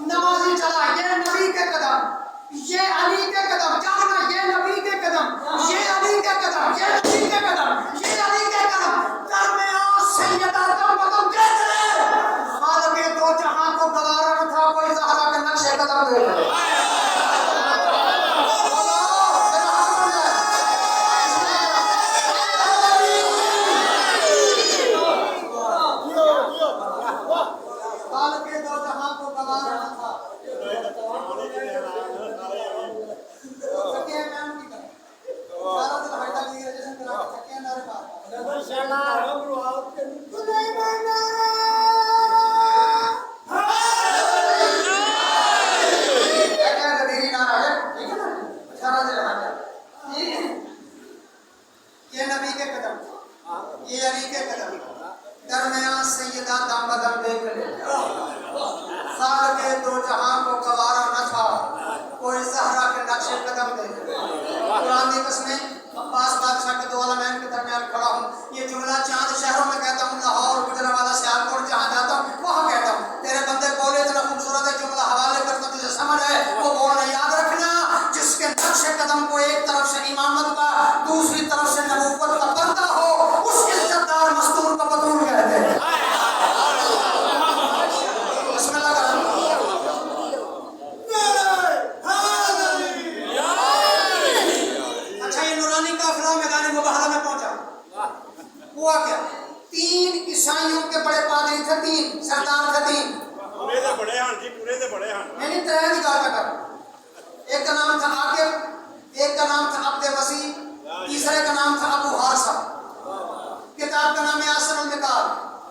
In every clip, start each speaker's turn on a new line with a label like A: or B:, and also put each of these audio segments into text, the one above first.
A: नमाजी चला, ये नबी के कदम, ये अली के कदम, जाना ये नबी के कदम, ये अली के कदम, ये नबी के कदम, ये अली के कदम, दरमियान सैयदा दम बदम के चले। हालांकि दो जहां को गवारा न था, कोई ज़हरा के नक्शे कदम दे दे। ये नबी के कदम, ये अली के कदम, दरमियान सैयदा दम बदम देख ले। साल के दो जहां को गवारा न था, कोई ज़हरा के नक्शे कदम दे। कुरान की कसमें अब्बास बादशाह के दो आलमैन के दरमियान खड़ा हूँ। ये जुमला चांद शहरों में कहता हूँ, लाहौर, गुजरांवाला, सियालकोट जहाँ जाता हूँ वहाँ कहता हूँ। तेरे बंदे बोले इतना खूबसूरत है जुमला, हवाले करता तुझे समझ है वो बोलना याद रखना। जिसके नक्शे कदम को एक तरफ से इमामत का, दूसरी तरफ से नबूवत का पर्दा हो, उसके इज्जतदार मस्तूर का बतूर कहते हैं। अच्छा, ये नूरानी काफिला मैदान मुबाहला में पहुंचा। हुआ क्या? 3 ईसाइयों के बड़े पादरी थे, 3 सरदार थे, 3
B: पूरे दे बड़े हन जी, पूरे दे बड़े हन।
A: नहीं 3 की गल कर। एक का नाम था आकिब, एक का नाम था अब्दे मसीह, तीसरे का नाम था अबू हारसा। किताब का नाम है आसनुल मिकाल,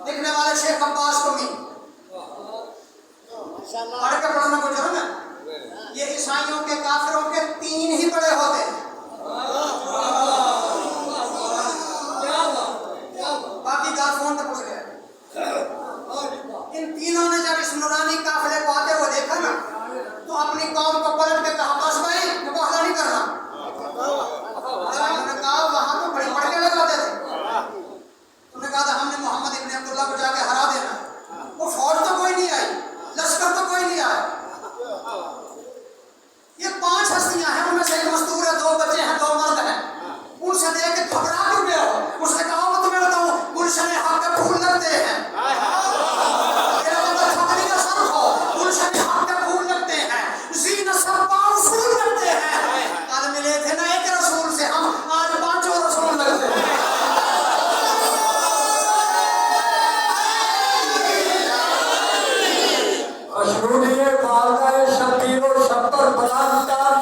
A: लिखने वाले शेख अब्बास कुमी। पढ़ के पढ़ना कुछ है ना। ये ईसाइयों के काफिरों के 3 ही बड़े होते हैं, बाकी गाफोन तक पूछ गया। इन तीनों ने जब इस नूरानी काफिले को आते हुए देखा ना, तो अपनी कौम को पलट के कहा, बस भाई मुकाबला नहीं करना। उन्होंने कहा वहां तो बड़ी पड़के लगाते थे। उन्होंने कहा था हमने मोहम्मद इब्न अब्दुल्ला को जाके हरा देना। वो फौज तो कोई नहीं आई, लश्कर तो कोई नहीं आया। ये 5 हस्तियां हैं, उनमें से एक मस्तूर है, 2 बच्चे हैं, 2 मर्द हैं। उनसे देख के घबरा क्यों गए हो? उसने कहा मैं तुम्हें बताऊं, गुलशन में हक के फूल लगते हैं। तेरा बंदा फकरी का सर हो, गुलशन में हक के फूल लगते हैं, जीन सब्बा उसूल लगते हैं। कल मिले थे ना एक रसूल से, हम आज 5 रसूल लगते हैं।
C: अशरूरिये फालदाए शकीर और शब्बर बलांकार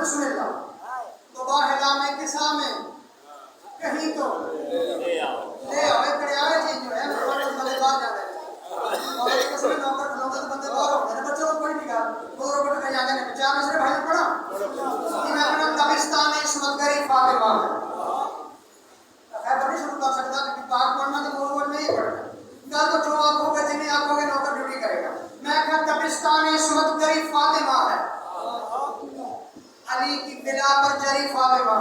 A: बिस्मिल्लाह तो बाहिला में किसा में कहीं तो ले आओ एक आए चीज जो है मतलब मजे बात जाते हैं और एक कसम नौकर खिलौते तो बंदे बाहर होते हैं बच्चों को कोई नहीं कहा दो रोबोट का जाते हैं चार मिसरे भाई पढ़ा कि मैं अपना कब्रिस्तान इसमत गरीब फातिमा है बड़ी शुरू कर सकता कि पाक पढ़ना तो वो नहीं पढ़ना कल तो जो आंखों के जिन्हें आंखों के नौकर ड्यूटी करेगा मैं क्या कब्रिस्तान इसमत गरीब फातिमा है अली की बिला पर जरी फातिमा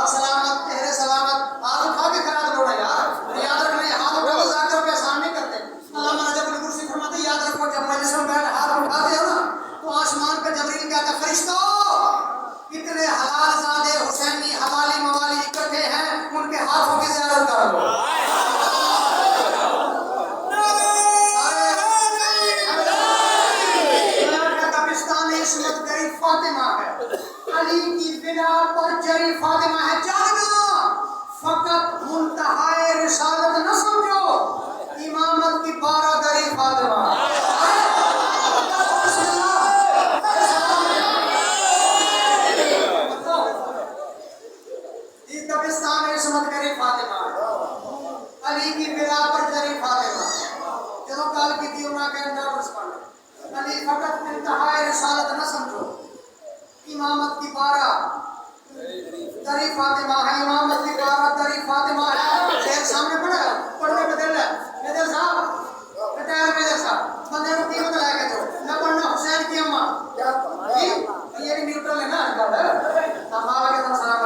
A: सलामत तेरे सलामत हाथ उठा के खड़ा दौड़ा यार याद रखना हाथ उठा के जाकर पे आसान नहीं करते अल्लाह जब कुर्सी फरमाते याद रखो जब मजलिस में बैठ हाथ उठाते हो ना तो आसमान पे जबरील कहता फरिश्तों कितने हलाल ज़ादे हुसैनी हवाली मवाली इकट्ठे हैं उनके हाथों की ज़ियारत करो इसमत गरीब फातिमा है अली की बिना पर जरी फातिमा है जागना फकत मुंतहाए रिसालत न समझो इमामत की बारादरी फातिमा ये कब्रिस्तान इसमत गरीब फातिमा अली की बिना पर जरी फातिमा चलो कल की थी उन्हें के अंदर रिस्पॉन्ड अली फकत इंतहाए रिसालत न समझो इमामत की बारा दरी फातिमा है इमामत की बारा दरी फातिमा है शेर सामने पड़ा है पढ़ने पे दिल है मेरे साहब रिटायर मेरे साहब बंदे को कीमत लाके दो मैं पढ़ना हुसैन की अम्मा क्या ये न्यूट्रल है ना आजकल तमाम के तरफ सलाम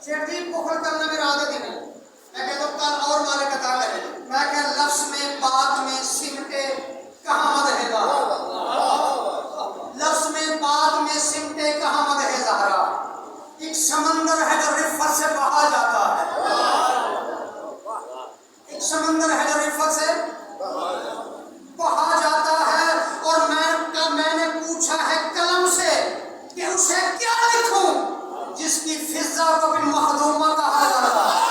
A: शेर जी पुखल करना मेरा आदत ही नहीं मैं कहता हूँ कल और मालिक अता करे मैं कह लफ्ज में बात में सिमटे कहाँ मद है लफ्ज में बात में सिमटे कहाँ मद है ज़हरा एक समंदर है जो रिफ़त से बहा जाता है एक समंदर है जो रिफ़त से बहा जाता है और मैंने पूछा है कलम से कि उसे क्या लिखूं जिसकी फिजा को बिन मखदूमा कहा जाता है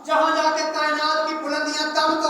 A: जहां जाके कायनात की बुलंदियां दम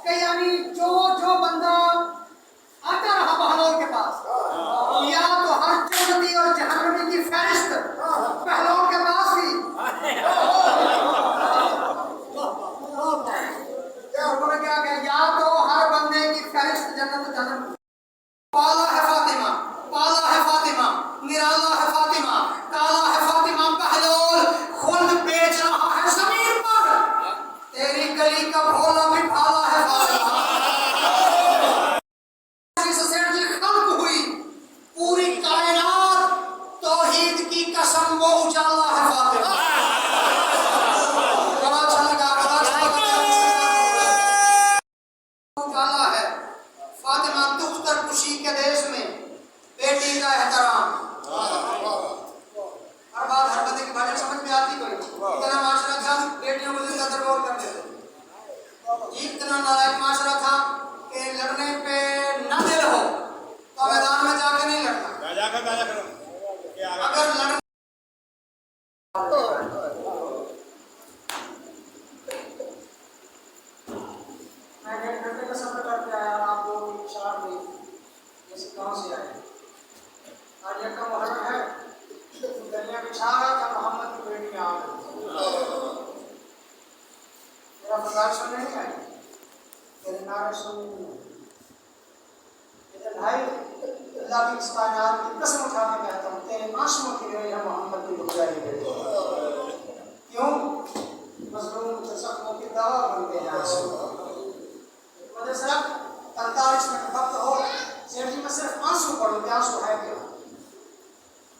A: कि यानी जो जो बंदा आता रहा बहलोल के पास, या तो हर जन्नती और जहन्नमी की फहरिस्त बहलोल के पास थी। उन्होंने क्या कहा, या तो हर बंदे की फहरिस्त जन्नत जहन्नम। पाला है फातिमा, पाला है फातिमा, निराला है फातिमा, काला है फातिमा, बहलोल खुद बेच रहा है जमीन पर, तेरी गली का भोला भी भाला है फातिमा। सोसाइटी खल्क हुई, पूरी कायनात तौहीद की कसम वो उजाला है फातिमा। बड़ा अच्छा लगा, बड़ा अच्छा लगा। उजाला है फातिमा, दुख्तर खुशी के देश में बेटी का एहतराम। हर बात हर बंदे की भाषा समझ में आती कोई। इतना माशरा था बेटियों को जिंदा दरबार करते थे, इतना नालायक माशरा था कि लड़ने पे न दिल हो तो मैदान में जाके नहीं लड़ना। अगर लड़ मैं 1.5 घंटे का सफर करके आया और आप लोग इशार नहीं जैसे कहाँ से आए। आज यह मुहर्रम है, दरिया बिछा रहा था, मोहम्मद की बेटी आ गई। मेरा फजाइल सुनने नहीं आई, तेरे नारे सुनने नहीं आई। लेकिन भाई अल्लाह की इस कायनात की कसम उठा के कहता हूँ, तेरे आंसुओं की वजह है मोहम्मद की बुझाई गई। क्यों? मजलूम के जख्मों की दवा बनते हैं आंसू। मुझे सिर्फ 45 मिनट वक्त हो, सेठ जी मैं सिर्फ आंसू पढ़ूँ, क्या आंसू है क्या?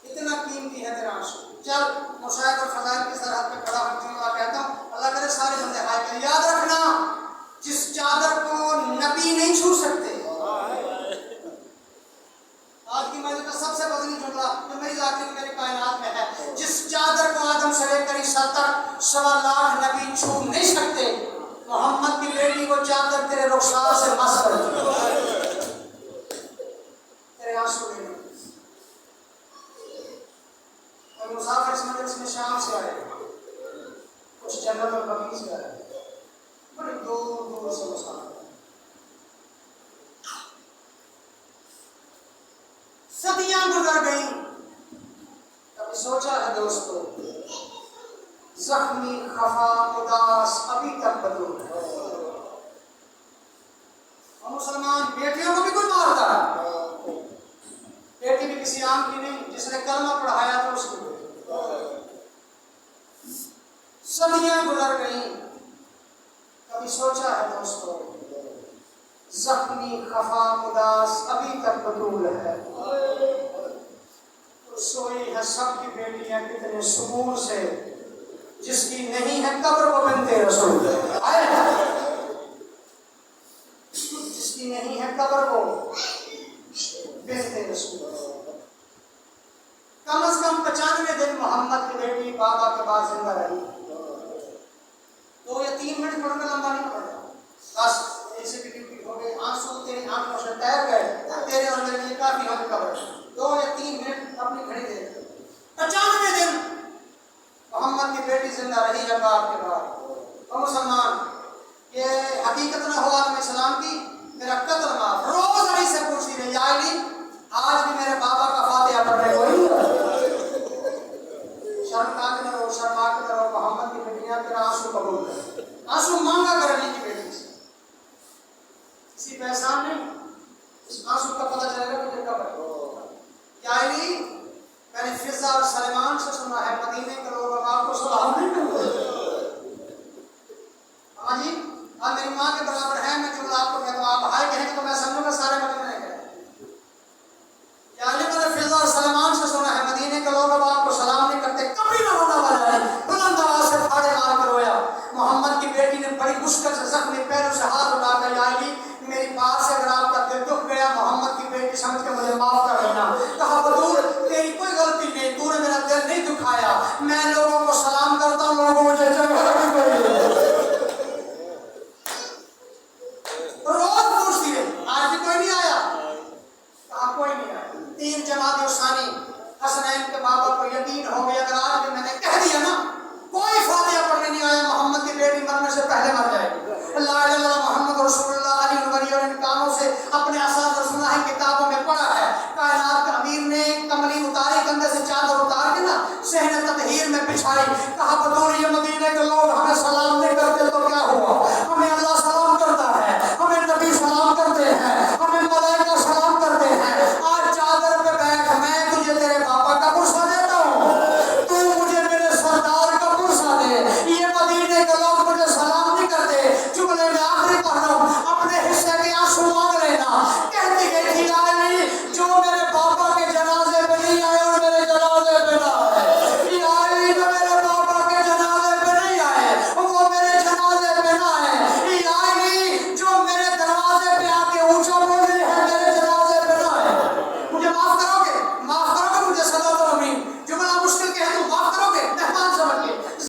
A: इतना कीमती है तेरा आंसू। चल मुशाहिद और फजाइल की सरहद पे खड़ा होकर मैं कहता हूँ, अल्लाह करे सारे बंदे हाय करें। याद रखना, जिस चादर को नबी नहीं छू सकते, आज की मस्जिद का सबसे बदनी जुमला जो मेरी ज़ाती में मेरी कायनात में है, जिस चादर को आदम से लेकर ईसा तक 1.25 लाख नबी छू नहीं सकते, मोहम्मद की बेटी को चादर तेरे रुखसार से मस कर दी। तेरे आंसू लेने और मुसाफिर इस मजलिस में शाम से आए, कुछ जन्नत और बकी से आए, बड़े दूर दूर से मुसाफिर। सदियां गुजर गई, कभी सोचा है दोस्तों, जख्मी खफा उदास अभी तक बदूर है। और मुसलमान बेटियों को भी कोई मारता है, बेटी भी किसी आम की नहीं, जिसने कलमा पढ़ाया तो उसकी बेटी। सदियां गुजर गई, कभी सोचा है दोस्तों, जख्मी खफा उदास अभी तक बदूर है। सोई है सबकी बेटियां कितने सुकून से, जिसकी नहीं है कब्र वो बिनते रसूल है। जिसकी नहीं है कब्र वो बिनते रसूल। कम से कम 95 दिन मोहम्मद की बेटी बाबा के बाद जिंदा रही। 2 या 3 मिनट पढ़ने लंबा नहीं पड़ेगा, बस ऐसे की ड्यूटी हो गई। आंसू तेरी आंखों से तैर गए, तेरे और मेरे लिए काफी हो कब्र। 2 या 3 मिनट अपनी घड़ी दे। 95 दिन मोहम्मद की बेटी जिंदा रही है बाप के बाद। और मुसलमान ये हकीकत न हो आदम इस्लाम की, मेरा कत्ल माफ। रोज अली से पूछती रही, या अली आज भी मेरे बाबा का फातिहा पढ़ने को ही शर्मा के करो, शर्मा के करो। मोहम्मद की बेटियां तेरा आंसू कबूल कर, आंसू मांगा कर अली की बेटी से, किसी पहचान नहीं। इस आंसू का पता चलेगा तुझे कब है। या अली मैंने फिजा और सलेमान से सुना है मदीने के लोग अब आपको सलाम नहीं करते। हाँ जी, आप मेरी माँ के बराबर है, मैं केवल आपको कहता हूँ, आप हाय कहेंगे तो मैं समझूंगा सारे मदीने में कहें। या अली मैंने फिजा और सलेमान से सुना है मदीने के लोग अब आपको सलाम नहीं करते। कभी ना होना वाला है। बुलंद आवाज से फाड़े मार कर रोया। मोहम्मद की बेटी ने बड़ी मुश्किल से जख्मी पैरों से हाथ उठाकर, या अली मेरी बात से अगर आपका दिल दुख गया, मोहम्मद की बेटी समझ के मुझे माफ कर देना। कहा बदूर तेरी कोई गलती नहीं, तूने मेरा दिल नहीं दुखाया, मैं लोगों को सलाम करता हूँ, लोगों मुझे रोज पूछती रही, आज भी कोई नहीं आया। कहा कोई नहीं आया। 3 जमात सानी हसनैन के बाबा को यकीन हो गया, अगर आज भी मैंने कह दिया ना कोई फातिहा पढ़ने नहीं आया, मोहम्मद की बेटी मरने से पहले मर